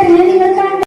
തന്നെ നിങ്ങൾ കണ്ട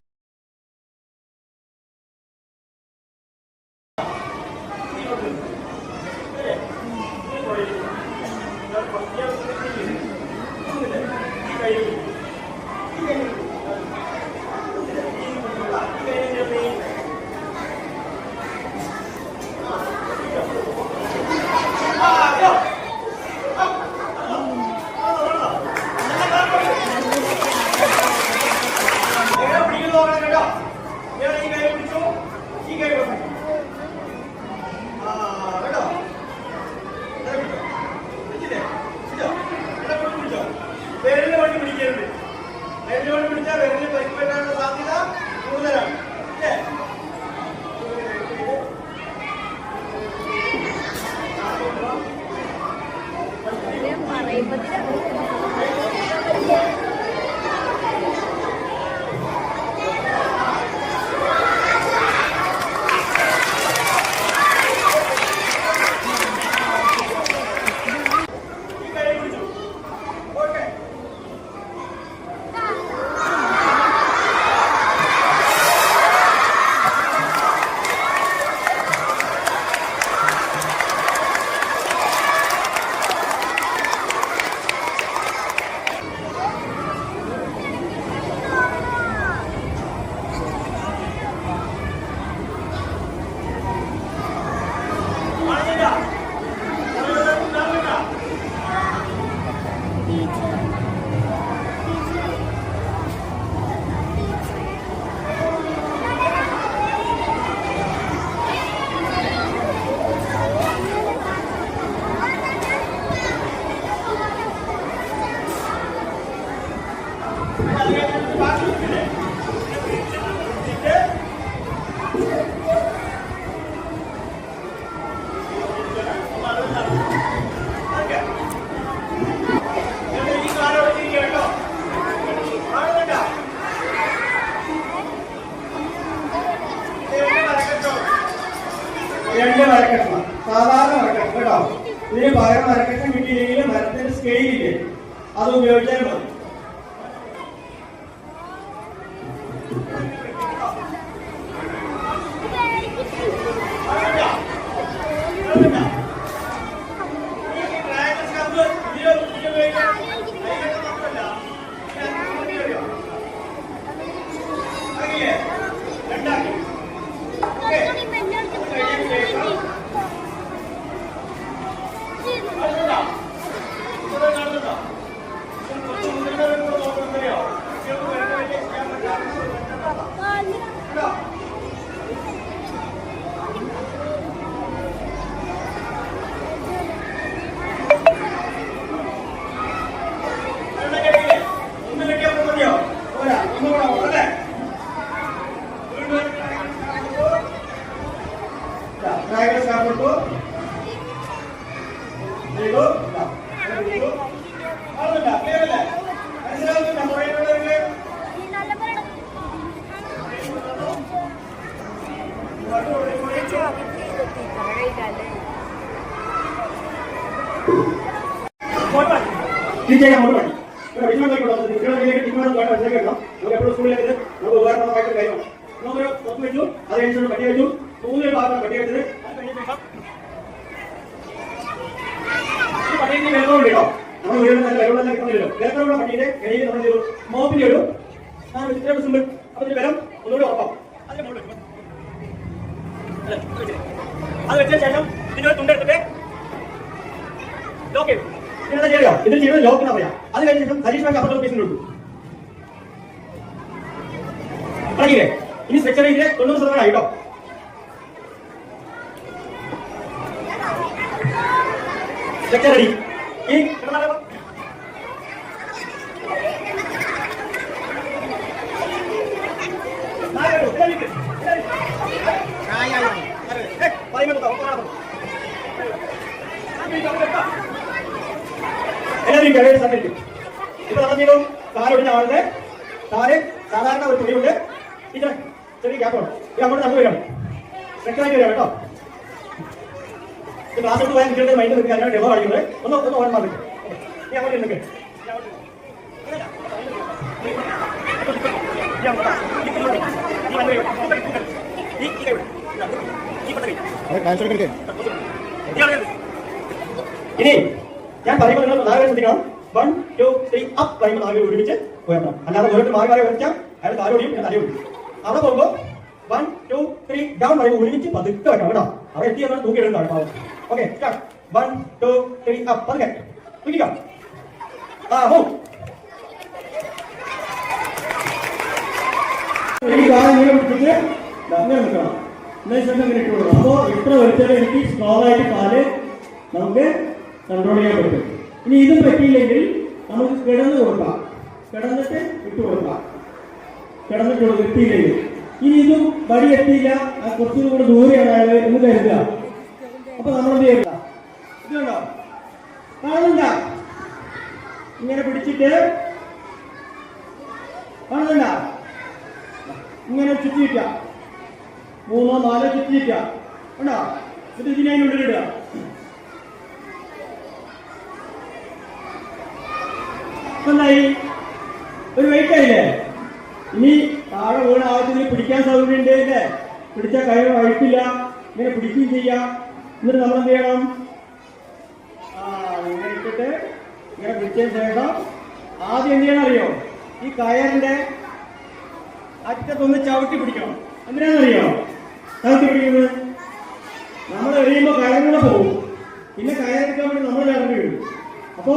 രണ്ട് മരക്കഷ്ണം, സാധാരണ മരക്കഷ്ണം കേട്ടോ. ഇതിന് പകരം മരക്കഷ്ണം കിട്ടിയില്ലെങ്കിൽ മരത്തിന്റെ സ്കെയിലില്ലേ, അത് ഉപയോഗിച്ചാൽ മതി. എപ്പോഴും സ്കൂളിലേക്ക് നമുക്ക് ഉപകാരപ്രദമായിട്ട് കാര്യമാണ്. നമുക്കൊരു ഒപ്പ് വെച്ചു, അതിനനുസരിച്ച് പട്ടി വെച്ചു, 3 ഭാഗം പട്ടി വെച്ചത്. ഈ പട്ടിക്ക് വെള്ളമുണ്ട് കേട്ടോ. നമ്മൾ വീടിന് നല്ല വെള്ളം തന്നെ കിട്ടുന്നില്ലല്ലോ. വെള്ളമുള്ള പട്ടിയുടെ ഇടയിൽ നമ്മൾ ഒരു മോപ്പിന്റെ ഒരു ഇത്രയും സിമ്പിൾ. അപ്പൊ ഇതിന്റെ ബലം ഒന്നുകൂടി ഉറപ്പാവും. അത് വെച്ച ശേഷം ഇതിന്റെ തുണ്ടെടുത്തിട്ട് ലോക്ക് ചെയ്യും. ഇതെന്താ ചെയ്യുക? ഇതിൽ ചെയ്യുന്നത് ലോക്ക് എന്നാ പറയാം. അത് കഴിഞ്ഞ ശേഷം ഹരീഷ്മാർക്ക് അപ്പുറത്തെ പീസിന് കൊടുക്കും. തുടങ്ങിയില്ലേ? ഇനി സ്ട്രക്ചർ ഇതിലെ 90% ആയിട്ടോ. Structure ready. ഈ എല്ലാവരും കരയിൽ സമയത്ത് ഇപ്പൊ നമ്മൾ ചെയ്തു. കാലൊടിഞ്ഞ ആളുടെ താഴെ സാധാരണ ഒരു തുണിയുണ്ട്. ഇത് ചെറിയ ഗ്യാപ്പാണ്. ഇത് അങ്ങോട്ട് നമുക്ക് വരണം. സ്ട്രക്ചറായിട്ട് വരാം കേട്ടോ. ഇത് ക്ലാസ് എടുത്ത് പോയാൽ കുട്ടികളുടെ മൈൻഡ് നിൽക്കുക. അതിനാണ് ഡെമോ കാണിക്കുന്നത്. ഒന്ന് ഓരോ മാറി നീ അങ്ങോട്ട് നിൽക്കുക. ഇനി ഞാൻ പറയുമ്പോൾ നിങ്ങൾ നാല് ശ്രദ്ധിക്കണം. 1, 2, 3 അപ്പ് പറയുമ്പോൾ നാല് ഒരുമിച്ച് ഉയർത്തണം. അല്ലാതെ ഓരോരുത്തർ മാറി മാറി ഉയർത്താം. അയാൾ താരോടിയും ഞാൻ തലയോടും. അവിടെ പോകുമ്പോൾ 1, 2, 3 ഡൗൺ പറയുമ്പോൾ ഒരുമിച്ച് പതുക്കെ വെക്കണം കേട്ടോ. അവിടെ എത്തി എന്നാൽ തൂക്കി ഇടുന്നതാണ് പാവം. ഓക്കെ, 1, 2, 3 അപ്പ് പതുക്കെ തൂക്കിക്കാം. ഈ കാലം ഇങ്ങനെ പിടിച്ചിട്ട് അങ്ങനെ നിൽക്കണം. അപ്പോ എത്ര വലിച്ചാലും എനിക്ക് സ്ട്രോങ് ആയിട്ട് കാല് നമുക്ക് കൺട്രോൾ ചെയ്യാൻ പറ്റും. ഇനി ഇതും പറ്റിയില്ലെങ്കിൽ നമുക്ക് കിടന്ന് കൊടുക്കാം. കിടന്നിട്ട് ഇട്ട് കൊടുക്കാം. കിടന്നിട്ട് കൊടുക്കും എത്തിയില്ലെങ്കിൽ. ഇനി ഇതും വടി എത്തിയില്ല, കുറച്ചും കൂടെ ദൂരെയാണ് അയാൾ എന്ന് കരുതുക. അപ്പൊ നമ്മളെന്ത് ചെയ്യണ്ട, ഇതുണ്ടോ കാണുന്നുണ്ട, ഇങ്ങനെ പിടിച്ചിട്ട് കാണുന്നുണ്ട, ഇങ്ങനെ ചുറ്റിയിട്ട 3, 4 ചുറ്റിയിട്ട ഉണ്ടോ. എന്നിട്ട് ഇതിനുള്ളിലിടുക. എന്തായി, ഒരു വെയിറ്റ് ആയില്ലേ. ഇനി താഴെ വീണ ആവശ്യത്തിൽ പിടിക്കാൻ സൗകര്യമുണ്ട് അല്ലേ. പിടിച്ചാൽ കൈ വഴിക്കില്ല, ഇങ്ങനെ പിടിക്കുകയും ചെയ്യാം. എന്നിട്ട് നമ്മൾ എന്ത് ചെയ്യണം, ഇങ്ങനെ ഇട്ടിട്ട് ഇങ്ങനെ പിടിച്ചതിന് ശേഷം ആദ്യം എന്ത് ചെയ്യണം അറിയോ, ഈ കയറിന്റെ അറ്റത്തൊന്ന് ചവിട്ടി പിടിക്കണം. എന്തിനാണെന്നറിയോ ചവിട്ടി പിടിക്കുന്നത്? നമ്മൾ എറിയുമ്പോൾ കയറുകൂടെ പോകും, പിന്നെ കയറെടുക്കാൻ വേണ്ടി നമ്മൾ കയറി വീഴും. അപ്പോ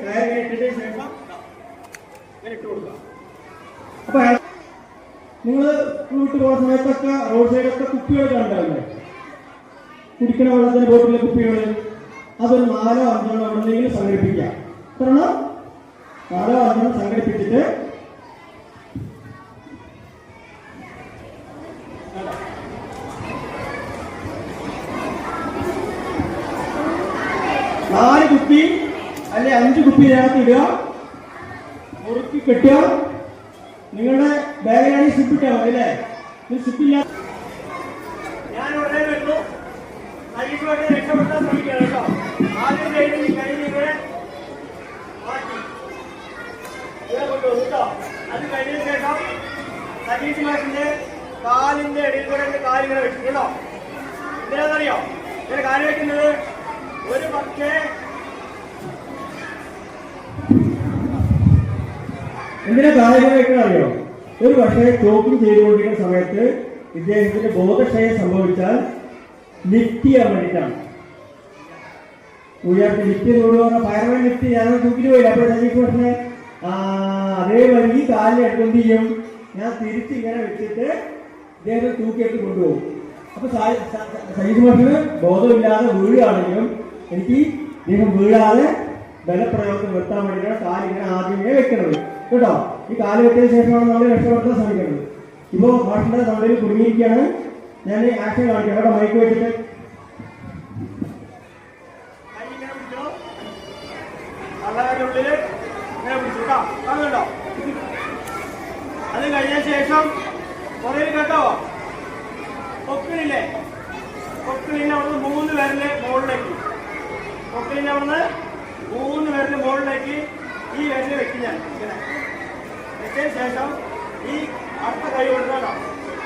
കയർ ഇട്ടതിന് ശേഷം ഇങ്ങനെ ഇട്ട് കൊടുക്കാം. അപ്പൊ നിങ്ങൾ വീട്ടിൽ പോകുന്ന സമയത്തൊക്കെ റോഡ് സൈഡൊക്കെ കുപ്പികൾ കണ്ടാവില്ലേ, കുടിക്കുന്ന വെള്ളത്തിന്റെ ബോട്ടിലെ കുപ്പികൾ. അതൊരു 4 5 എവിടെയെങ്കിലും സംഘടിപ്പിക്കാം. കാരണം 4 5 സംഘടിപ്പിച്ചിട്ട് നാല് കുപ്പി അല്ലെ 5 കുപ്പി ഇതിനകത്ത് ഇടുക, മുറുക്കി കെട്ടുക. നിങ്ങളുടെ ബാഗിലാണെങ്കിൽ സിപ്പിട്ടാ മതി അല്ലേ. ഇത് സിപ്പില്ല. ഞാൻ ഉടനെ വരുന്നു, രക്ഷപ്പെടുത്താൻ ശ്രമിക്കുക കേട്ടോ. ആദ്യം കഴിഞ്ഞ് ഇങ്ങനെ മാറ്റി ഇവിടെ കൊണ്ടുപോകും കേട്ടോ. അത് കഴിഞ്ഞതിന് ശേഷം സതീഷ് മാഷിന്റെ കാലിന്റെ ഇടയിൽ കൂടെ എന്റെ കാലിങ്ങനെ വെച്ചു കേട്ടോ. എന്തിനാണെന്നറിയോ ഇങ്ങനെ കാല് വെക്കുന്നത്? ഒരു പക്ഷേ എന്തിനാ കാലിങ്ങനെ വെക്കണം അറിയോ? ഒരു പക്ഷേ ടോക്കിംഗ് ചെയ്തുകൊണ്ടിരിക്കുന്ന സമയത്ത് ഇദ്ദേഹത്തിന് ബോധക്ഷയം സംഭവിച്ചാൽ ലിഫ്റ്റ് ചെയ്യാൻ വേണ്ടിയിട്ടാണ്. ഉയർത്തി ലിഫ്റ്റ് കൊണ്ടുപോകുന്ന ഫയർമാൻ ലിഫ്റ്റ് ഞാനത് തൂക്കിട്ട് പോയില്ല. അപ്പോൾ സജീഷ് പറഞ്ഞ അതേപോലെ ഈ കാലിൽ എന്ത് ചെയ്യും, ഞാൻ തിരിച്ച് ഇങ്ങനെ വെച്ചിട്ട് ഇദ്ദേഹത്തെ തൂക്കിയെടുത്ത് കൊണ്ടുപോകും. അപ്പൊ സജീഷ് മാഷിന് ബോധമില്ലാതെ വീഴുകയാണെങ്കിലും എനിക്ക് ഇദ്ദേഹം വീഴാതെ ബലപ്രയോഗത്തിൽ നിർത്താൻ വേണ്ടിയിട്ടാണ് കാലിങ്ങനെ ആദ്യമേ വെക്കുന്നത് കേട്ടോ. ഈ കാല് വെച്ചതിന് ശേഷമാണ് നമ്മൾ രക്ഷപ്പെടുത്താൻ ശ്രമിക്കുന്നത്. ഇപ്പോ മാഷിന്റെ തൊണ്ടയിൽ കുടുങ്ങിയിരിക്കുകയാണ്. ഞാൻ ആക്ഷൻ കാണിക്കാം കേട്ടോ. മൈക്ക് വെച്ചിട്ട് ഉള്ളില് ഇങ്ങനെ പിടിച്ചു കേട്ടോ. കാണുന്നുണ്ടോ? അത് കഴിഞ്ഞ ശേഷം പുറയിൽ കേട്ടോ പൊക്കിളില്ലേ, പൊക്കിളിന്റെ അവിടുന്ന് 3 വിരല് മുകളിലേക്ക്, പൊക്കിളിന്റെ അവിടുന്ന് 3 വിരല് മുകളിലേക്ക് ഈ വിരല് വെക്കും. ഞാൻ ഇങ്ങനെ വെച്ചതിന് ശേഷം ഈ അടുത്ത കൈ കൊടുക്കാനോ,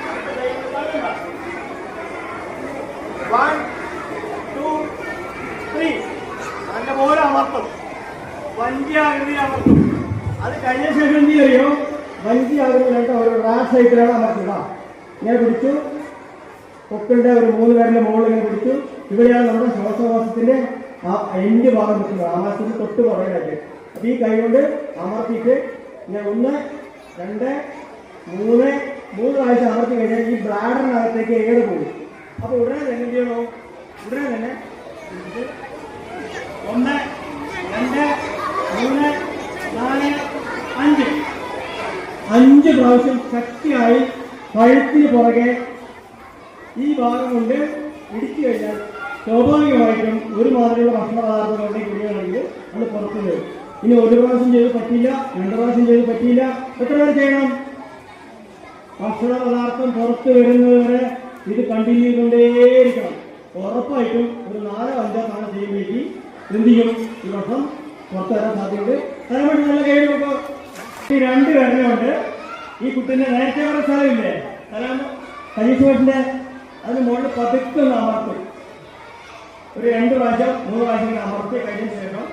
അടുത്ത കൈ കൊടുക്കാനുണ്ടോ 1, 2, 3 നല്ല പോലെ അമർത്തും. വഞ്ചി ആകൃതി അമർത്തും. അത് കഴിഞ്ഞ ശേഷം എന്ത് ചെയ്യോ, വഞ്ചി ആകൃതിയിലായിട്ട് ഒരു റാഷ് സൈക്കിളാണ് അമർത്തുക. ഇങ്ങനെ പിടിച്ചു, പൊക്കിന്റെ ഒരു 3 വിരലിന്റെ മുകളിൽ ഇങ്ങനെ പിടിച്ചു. ഇവിടെയാണ് നമ്മുടെ ശ്വാസകോശത്തിന്റെ ആ എൻഡ് ഭാഗം നിൽക്കുന്നത്, ആമാശത്തിന് തൊട്ട് പുറകിലായിട്ട്. അപ്പൊ ഈ കൈ കൊണ്ട് അമർത്തിയിട്ട് ഞാൻ 1, 2, 3 പ്രാവശ്യം അമർത്തി കഴിഞ്ഞാൽ ഈ ബ്ലാഡറിനകത്തേക്ക് എയർ പോകും. അപ്പൊ ഉടനെ തന്നെ എന്ത് ചെയ്യണോ, ഉടനെ തന്നെ 1, 2, 3, 4, 5 പ്രാവശ്യം ശക്തിയായി കഴുത്തിന് പുറകെ ഈ ഭാഗം കൊണ്ട് ഇടിച്ചു കഴിഞ്ഞാൽ സ്വാഭാവികമായിട്ടും ഒരു മാതിരിയുള്ള ഭക്ഷണ പദാർത്ഥങ്ങളുടെ കുടിയാണെങ്കിൽ അത് പുറത്തു വരും. ഇനി 1 പ്രാവശ്യം ചെയ്ത് പറ്റിയില്ല, 2 പ്രാവശ്യം ചെയ്ത് പറ്റിയില്ല, എത്ര പേര് ചെയ്യണം? ഭക്ഷണ പദാർത്ഥം പുറത്ത് വരുന്നത് വരെ ഇത് കണ്ടിന്യൂ ചെയ്തുകൊണ്ടേയിരിക്കണം. ഉറപ്പായിട്ടും ഒരു 4 5 തവണ ചെയ്യുമ്പോഴേക്ക് എന്ത് ചെയ്യും, ഈ ഭക്ഷണം പുറത്തു വരാൻ സാധ്യതയുണ്ട്. അതിനുവേണ്ടി നല്ല കൈ നോക്കുക. ഈ 2 വിരലുകൊണ്ട് ഈ കുട്ടീൻ്റെ നേരത്തെ പറഞ്ഞ സ്ഥലമില്ലേ, സ്ഥലം കൈശോഷിൻ്റെ അതിന് മുകളിൽ പതുക്കെ അമർത്തും. ഒരു 2 പ്രാവശ്യം 3 പ്രാവശ്യം അമർത്തി കഴിഞ്ഞ ശേഷം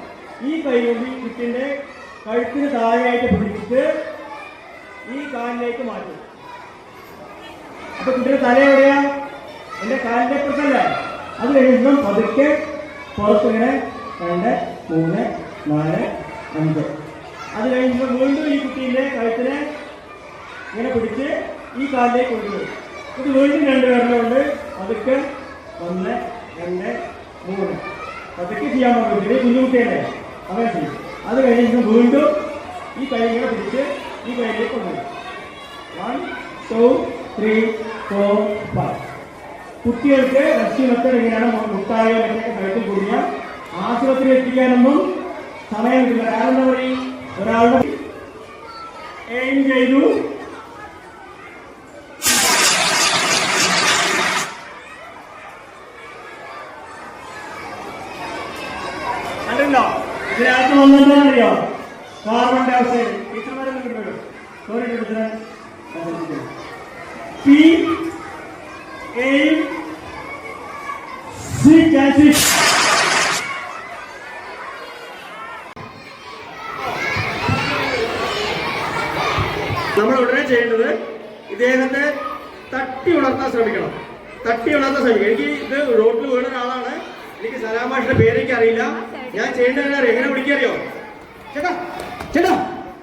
ഈ കൈ കൊണ്ട് ഈ കുട്ടീൻ്റെ കഴുത്തിന് താഴെയായിട്ട് പിടിച്ചിട്ട് ഈ കാലിലേക്ക് മാറ്റും. അപ്പൊ കുട്ടിയുടെ തല എവിടെയാ? എന്റെ കാലിന്റെ അപ്പുറത്തല്ല. അത് കഴിയുമ്പോൾ പതുക്കെ പുറത്തിങ്ങനെ 2, 3, 4, 5. അത് കഴിയുമ്പോൾ വീണ്ടും ഈ കുട്ടീൻ്റെ കഴുത്തിനെ ഇങ്ങനെ പിടിച്ച് ഈ കാലിലേക്ക് കൊണ്ടുവരും. ഇത് വീണ്ടും 2 പേരുണ്ട്. പതുക്കെ 1, 2, 3 പതുക്കെ ചെയ്യാൻ പറ്റില്ല, കുഞ്ഞുകുട്ടിയല്ലേ, അങ്ങനെ ചെയ്യും. അത് കഴിഞ്ഞിട്ട് വീണ്ടും ഈ കൈ ഇങ്ങനെ പിടിച്ച് ഈ കൈയിലേക്ക് കൊണ്ടുവരും. 1, 2, 3, 4, 5. കുട്ടികൾക്ക് റെസ്ക്യൂ മെത്തേഡ് ഇങ്ങനെയാണ്. മുട്ടായോ മറ്റൊക്കെ കഴുത്തിൽ കുടുങ്ങിയ ആശുപത്രി എത്തിക്കാനൊന്നും സമയം കിട്ടില്ല. കാരണം വഴി ഒരാളുടെ എയിം ചെയ്തു, കണ്ടോ? ഇതിനകത്ത് വന്നറിയോ? Carbon dye oxide. ടീച്ചർമാരെ വരും. സോറി ടീച്ചറെ. P A C acid. നമ്മൾ ഉടനെ ചെയ്യേണ്ടത് ഇദ്ദേഹത്തെ തട്ടി ഉണർത്താൻ ശ്രമിക്കണം. എനിക്ക് ഇത് റോഡിൽ വീണ ഒരാളാണ്. എനിക്ക് സലാം മാഷിന്റെ പേരെനിക്ക് അറിയില്ല. ഞാൻ ചെയ്യേണ്ടത് എങ്ങനെ വിളിക്കറിയോ? ചേട്ടാ ചേട്ടാ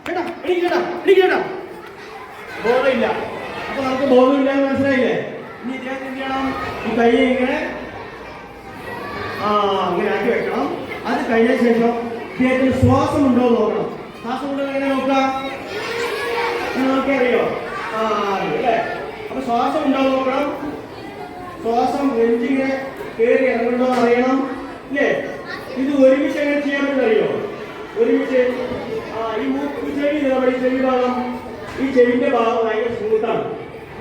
ചേട്ടാ എനിക്ക് ചേട്ടാ എനിക്ക് ചേട്ടാ. ബോധമില്ല. അപ്പൊ നമുക്ക് ബോധമില്ല എന്ന് മനസ്സിലായില്ലേ? ഇനി ഇദ്ദേഹത്തിന് എന്ത് ചെയ്യണം? ഈ കൈ ഇങ്ങനെ അങ്ങനെ ആക്കി വെക്കണം. അത് കഴിഞ്ഞ ശേഷം ഇദ്ദേഹത്തിന് ശ്വാസം ഉണ്ടോ എന്ന് നോക്കണം. ശ്വാസം ഉണ്ടോ എങ്ങനെ നോക്കാം? നോക്കിയറിയോ? അല്ലേ? അപ്പൊ ശ്വാസം ഉണ്ടോ നോക്കണം. ശ്വാസം നെഞ്ചിങ്ങനെ കയറി ഇറങ്ങുന്നുണ്ടോ അറിയണം, ഇല്ലേ? ഇത് ഒരുമിച്ച് എങ്ങനെ ചെയ്യാൻ പറ്റുമറിയോ? ഒരുമിച്ച് ഈ ചെവി നമ്മുടെ ചെവി ഭാഗം, ഈ ചെവിന്റെ ഭാഗം ഭയങ്കര സ്മൂത്താണ്.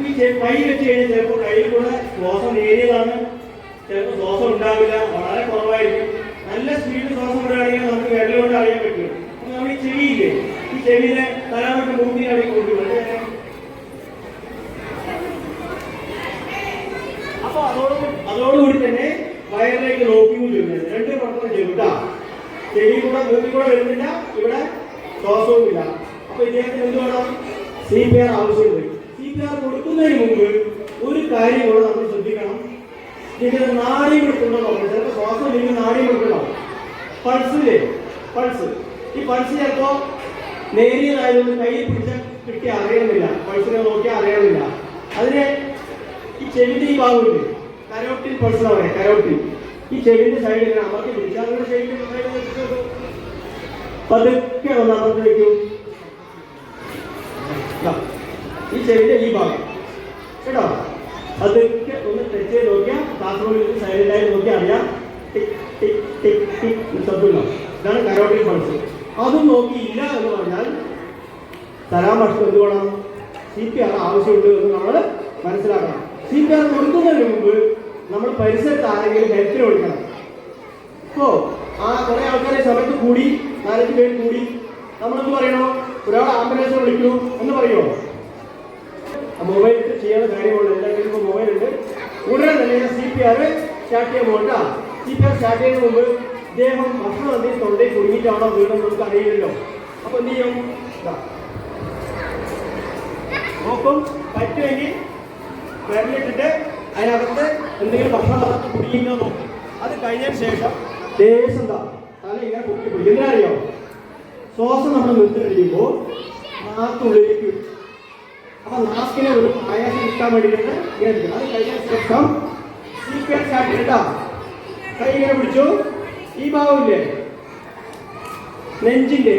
ഈ കൈ വെച്ച് കഴിഞ്ഞാൽ ചിലപ്പോൾ കയ്യിൽ കൂടെ ശ്വാസം നേരിയതാണ്, ചിലപ്പോൾ ശ്വാസം ഉണ്ടാവില്ല, വളരെ കുറവായിരിക്കും. നല്ല സ്പീഡിൽ ശ്വാസം വിടുകയാണെങ്കിൽ നമുക്ക് വിരലുകൊണ്ട് അറിയാൻ പറ്റും. അപ്പൊ നമ്മൾ ഈ ചെവിയില്ലേ, ഈ ചെവിയിലെ തലാമൊക്കെ മൂക്കിനാണ് കൊണ്ടുപോകുന്നത്. അപ്പൊ അതോടുകൂടി തന്നെ വയറിലേക്ക് നോക്കിയും ചെയ്യുന്നത് 2 പ്രവർത്തനം ചെയ്തു കേട്ടോ. ചെവി കൂടെ മൂക്കിൽ കൂടെ വരുന്നില്ല, ഇവിടെ ശ്വാസവും ഇല്ല. അപ്പൊ ഇദ്ദേഹത്തിന് എന്ത് വേണം? CPR ആവശ്യമുണ്ട്. CPR കൊടുക്കുന്നതിന് മുമ്പ് ഒരു കാര്യം കൂടെ നമ്മൾ ശ്രദ്ധിക്കണം. ഇതിന്റെ നാഡി കൊടുക്കുന്നുണ്ടോ നോക്കണം. ചിലപ്പോൾ ശ്വാസം ഇല്ലെങ്കിൽ നാഡി കൊടുക്കണം. പൾസില്ലേ, പൾസ്. ഈ പൾസ് ചിലപ്പോ നേരിയതായതുകൊണ്ട് കയ്യിൽ പിടിച്ച കിട്ടി അറിയണമെന്നില്ല, പൾസിനെ നോക്കിയാൽ അറിയണമെന്നില്ല. അതിന് ഈ ചെവിന്റെ ഈ ഭാഗമില്ലേ, കരോട്ടിൻ പൾസ് എന്ന് പറയാം. കരോട്ടിൻ ഈ ചെവിന്റെ സൈഡിൽ ഇങ്ങനെ അമർത്തി പിടിച്ചാൽ അതിന്റെ സൈഡിൽ പതുക്കെ ഒന്നാമത്തെ വയ്ക്കും. ഈ ചെവിന്റെ ഈ ഭാഗം കേട്ടോ, അതൊക്കെ ഒന്ന് ടച്ച് ചെയ്ത് നോക്കിയാൽ കാസർഗോഡ് സൈലന്റായി നോക്കിയാൽ അറിയാം. ടിക് ടിക് ടിക് ടിക് ശബ്ദമില്ല. ഇതാണ് കരോട്ടിൻ പൾസ്. അതും നോക്കിയില്ല എന്ന് പറഞ്ഞാൽ സലാം മാഷിന് എന്ത് വേണം? CPR ആവശ്യമുണ്ട് എന്ന് നമ്മൾ മനസ്സിലാക്കണം. CPR കൊടുക്കുന്നതിന് മുമ്പ് നമ്മൾ പരിസരത്ത് ആരെങ്കിലും ഹെൽപ്പിന് വിളിക്കണം. ഇപ്പോ കുറെ ആൾക്കാരെ സമയത്ത് കൂടി 4 പേര് കൂടി നമ്മളെന്ത് പറയണോ? ഒരാൾ ആംബുലൻസ് വിളിക്കൂ എന്ന് പറയുമോ? മൊബൈൽ ചെയ്യാനുള്ള കാര്യമുള്ളൂ. എല്ലാവരും ഇപ്പോൾ മൊബൈലുണ്ട്. ഉടനെ തന്നെ CPR സ്റ്റാർട്ട് ചെയ്യാൻ പോകണ്ട. CPR സ്റ്റാർട്ട് ചെയ്യുന്നതിന് മുമ്പ് ഇദ്ദേഹം ഭക്ഷണം എന്തെങ്കിലും തൊണ്ടയിൽ കുടുങ്ങിയിട്ടാണോ വീണെന്ന് നമുക്ക് അറിയില്ലല്ലോ. അപ്പൊ എന്ത് ചെയ്യും? നോക്കും. പറ്റുമെങ്കിൽ വിരലിട്ടിട്ട് അതിനകത്ത് എന്തെങ്കിലും ഭക്ഷണം അകത്ത് കുടുങ്ങിയിട്ടോ നോക്കും. അത് കഴിഞ്ഞതിന് ശേഷം ദേശം തല ഇങ്ങനെ പൊക്കി പിടിക്കും. എന്തിനറിയോ? ശ്വാസം നമ്മൾ നിർത്തി കഴിയുമ്പോൾ നാക്കുള്ളിലേക്ക് വിട്ടു. അപ്പൊ നാക്കിനെ ഒരു ആയാസം കിട്ടാൻ വേണ്ടിയിട്ട് ഇങ്ങനെ ഇരിക്കും. അത് കഴിഞ്ഞ ശേഷം CPR സ്റ്റാർട്ട് ചെയ്തിട്ടാ കൈ ഇങ്ങനെ പിടിച്ചു. ഈ ഭാഗമില്ലേ, നെഞ്ചിന്റെ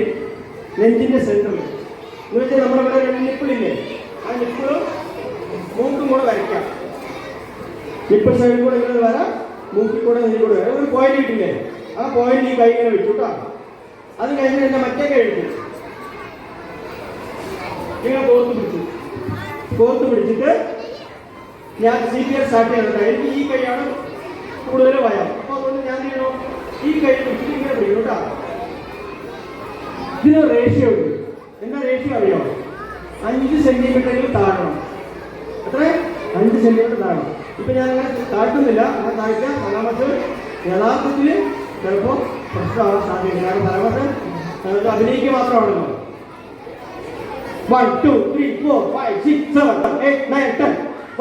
സെന്ററിൽ എന്ന് വെച്ചാൽ നമ്മളിവിടെ നിപ്പിളില്ലേ, ആ നിപ്പിളും മൂക്കും കൂടെ വരയ്ക്കാം. നിപ്പിൾ സൈഡിൽ കൂടെ ഇങ്ങനെ വരാം, മൂക്കിൽ കൂടെ നെഞ്ചിൽ കൂടെ വരാം. ഒരു പോയിന്റ് കിട്ടില്ലേ, ആ പോയിന്റ് ഈ കൈ ഇങ്ങനെ വെച്ചു കേട്ടോ. അത് കഴിഞ്ഞ് എന്റെ മറ്റേ കൈ എടുത്തു ഇങ്ങനെ കോർത്ത് പിടിച്ചിട്ട് ഞാൻ CPR സ്റ്റാർട്ട് ചെയ്യുന്നുണ്ട്. എനിക്ക് ഈ കൈയാണ് കൂടുതൽ ഭയം. അപ്പൊ അതുകൊണ്ട് ഞാൻ ചെയ്യണോ? ഈ കൈ പിടിച്ചിട്ട് ഇങ്ങനെ പിടിക്കും കേട്ടോ. ഇതിന് റേഷ്യോ ഉണ്ട്. എന്താ റേഷ്യോ അറിയാമോ? 5 സെന്റിമീറ്ററിൽ താഴണം. എത്ര? 5 സെന്റിമീറ്റർ താഴണം. ഇപ്പൊ ഞാൻ അങ്ങനെ താഴ്ത്തുന്നില്ല. അങ്ങനെ താഴ്ത്താൻ തലമത്ത് യഥാർത്ഥത്തിൽ ചിലപ്പോൾ പ്രശ്നമാകാൻ സാധ്യതയില്ല. കാരണം തലമത്ത് അഭിനയിക്കുക മാത്രമാണല്ലോ. 1 2 3 4 5 6 7 8 9 10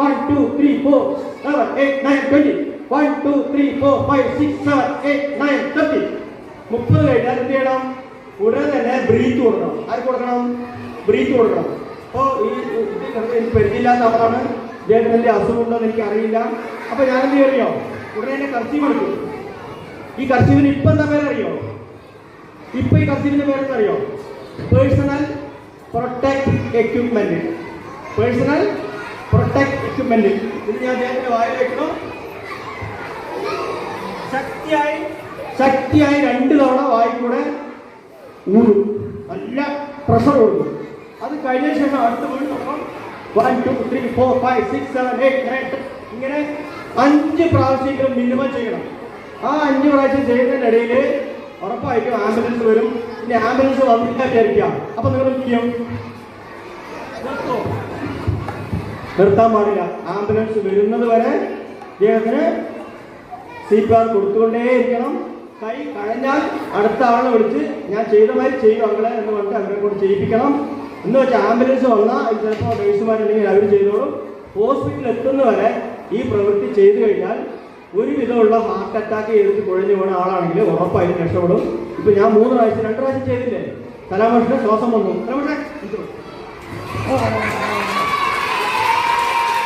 1 2 3 4 7 8 9 20 1 2 3 4 5 6 7 8 9 30 30 കഴിഞ്ഞാൽ എന്ത് ചെയ്യണം? ഉടനെ തന്നെ ബ്രീത്ത് കൊടുക്കണം. ആർക്ക് കൊടുക്കണം? ബ്രീത്ത് കൊടുക്കണം. അപ്പോൾ എനിക്ക് പരിചയമില്ലാത്ത ആളാണ്, ഇദ്ദേഹത്തിന് എൻ്റെ അസുഖമുണ്ടോ എന്ന് എനിക്ക് അറിയില്ല. അപ്പോൾ ഞാനെന്ത് ചെയ്യോ? ഉടനെ തന്നെ കർച്ചീഫ് എടുക്കും. ഈ കർച്ചീഫിന് ഇപ്പം എന്താ പേരറിയോ? ഇപ്പം ഈ കർച്ചീഫിൻ്റെ പേരെന്തറിയോ? Personal protect equipment. Personal protect equipment. ഇത് ഞാൻ അദ്ദേഹത്തിന്റെ വായിൽ വെക്കണം. ശക്തിയായി 2 തവണ വായിൽ കൂടെ ഊടും. നല്ല പ്രഷർ കൊടുക്കും. അത് കഴിഞ്ഞ ശേഷം അടുത്ത വീണ്ടും 1 2 3 4 5 6 7 8 9 ഇങ്ങനെ 5 പ്രാവശ്യമെങ്കിലും മിനിമം ചെയ്യണം. ആ 5 പ്രാവശ്യം ചെയ്യുന്നതിനിടയിൽ ഉറപ്പായിട്ടും ആംബുലൻസ് വരും. പിന്നെ ആംബുലൻസ് വന്നില്ല വിചാരിക്കാം. അപ്പൊ നിങ്ങൾ എന്ത് ചെയ്യും? നിർത്താൻ പാടില്ല. ആംബുലൻസ് വരുന്നത് വരെ ഇദ്ദേഹത്തിന് CPR കൊടുത്തുകൊണ്ടേയിരിക്കണം. കൈ കഴിഞ്ഞാൽ അടുത്ത ആളെ വിളിച്ച് ഞാൻ ചെയ്ത മാതിരി ചെയ്യും അങ്ങളെ എന്ന് പറഞ്ഞിട്ട് അവരെ കൊണ്ട് ചെയ്യിപ്പിക്കണം. എന്ന് വെച്ചാൽ ആംബുലൻസ് വന്നാൽ ചിലപ്പോൾ നഴ്സുമാരുണ്ടെങ്കിൽ അവർ ചെയ്തോളും. ഹോസ്പിറ്റലിൽ എത്തുന്നവരെ ഈ പ്രവൃത്തി ചെയ്തു കഴിഞ്ഞാൽ ഒരുവിധമുള്ള ഹാർട്ട് അറ്റാക്ക് ചെയ്തിട്ട് കുഴഞ്ഞു പോകുന്ന ആളാണെങ്കിൽ ഉറപ്പായിട്ടും രക്ഷപ്പെടും. ഇപ്പൊ ഞാൻ 3 പ്രാവശ്യം 2 പ്രാവശ്യം ചെയ്തില്ലേ? തലമുറ ശ്വാസം വന്നു. തലമുറ